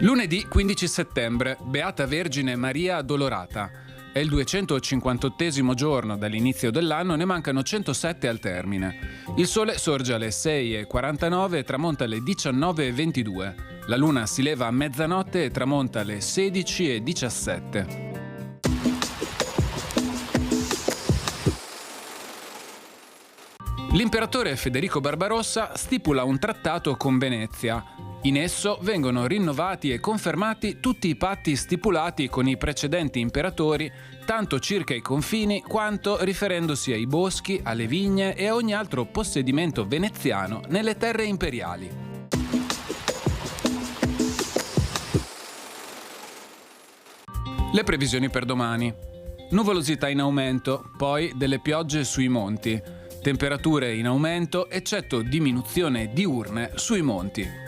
Lunedì 15 settembre, Beata Vergine Maria Addolorata. È il 258° giorno dall'inizio dell'anno, ne mancano 107 al termine. Il sole sorge alle 6:49 e tramonta alle 19:22. La luna si leva a mezzanotte e tramonta alle 16:17. L'imperatore Federico Barbarossa stipula un trattato con Venezia. In esso vengono rinnovati e confermati tutti i patti stipulati con i precedenti imperatori, tanto circa i confini quanto riferendosi ai boschi, alle vigne e a ogni altro possedimento veneziano nelle terre imperiali. Le previsioni per domani. Nuvolosità in aumento, poi delle piogge sui monti. Temperature in aumento, eccetto diminuzione diurne sui monti.